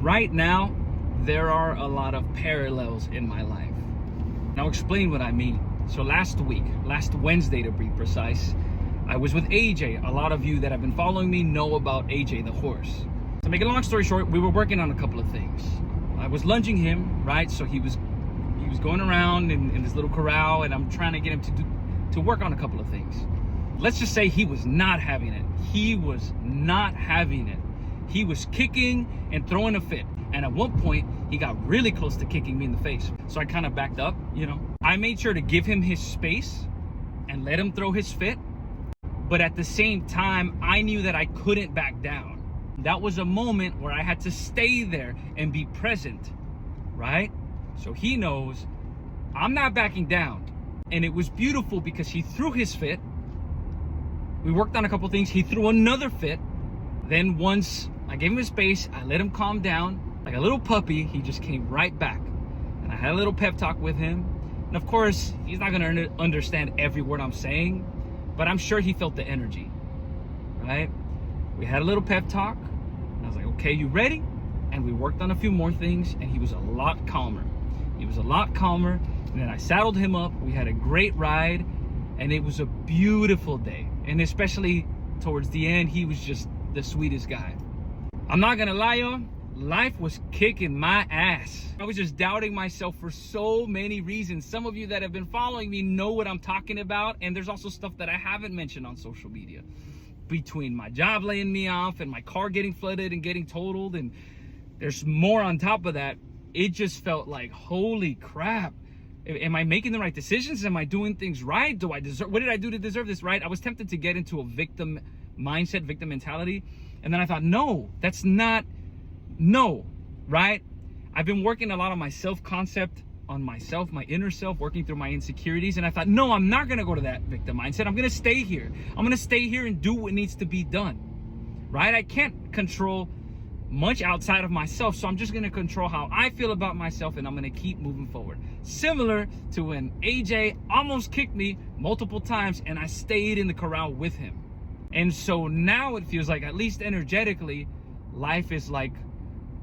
Right now, there are a lot of parallels in my life. And I'll explain what I mean. So last Wednesday to be precise, I was with AJ. A lot of you that have been following me know about AJ the horse. To make a long story short, we were working on a couple of things. I was lunging him, right? So he was going around in this little corral, and I'm trying to get him to work on a couple of things. Let's just say he was not having it. He was not having it. He was kicking and throwing a fit. And at one point, he got really close to kicking me in the face. So I kind of backed up, I made sure to give him his space and let him throw his fit. But at the same time, I knew that I couldn't back down. That was a moment where I had to stay there and be present, right? So he knows I'm not backing down. And it was beautiful because he threw his fit. We worked on a couple things. He threw another fit. Then once I gave him his space, I let him calm down. Like a little puppy, he just came right back. And I had a little pep talk with him. And of course, he's not gonna understand every word I'm saying, but I'm sure he felt the energy, right? We had a little pep talk. And I was like, okay, you ready? And we worked on a few more things, and he was a lot calmer. And then I saddled him up. We had a great ride, and it was a beautiful day. And especially towards the end, he was just the sweetest guy. I'm not gonna lie, y'all. Life was kicking my ass. I was just doubting myself for so many reasons. Some of you that have been following me know what I'm talking about. And there's also stuff that I haven't mentioned on social media. Between my job laying me off and my car getting flooded and getting totaled, and there's more on top of that. It just felt like, holy crap. Am I making the right decisions? Am I doing things right? What did I do to deserve this, right? I was tempted to get into a victim mindset, victim mentality. And then I thought, no, right? I've been working a lot on my self-concept, on myself, my inner self, working through my insecurities. And I thought, no, I'm not gonna go to that victim mindset. I'm gonna stay here. I'm gonna stay here and do what needs to be done, right? I can't control much outside of myself, so I'm just gonna control how I feel about myself, and I'm gonna keep moving forward. Similar to when AJ almost kicked me multiple times and I stayed in the corral with him. And so now it feels like, at least energetically, life is like,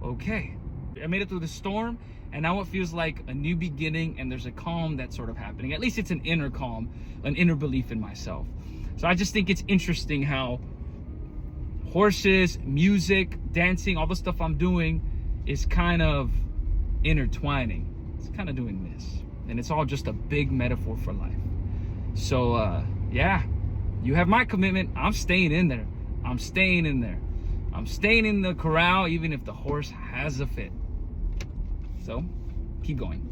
okay, I made it through the storm, and now it feels like a new beginning, and there's a calm that's sort of happening. At least it's an inner calm, an inner belief in myself. So I just think it's interesting how horses, music, dancing, all the stuff I'm doing is kind of intertwining. It's kind of doing this. And it's all just a big metaphor for life. So, yeah, you have my commitment. I'm staying in there. I'm staying in the corral, even if the horse has a fit. So, keep going.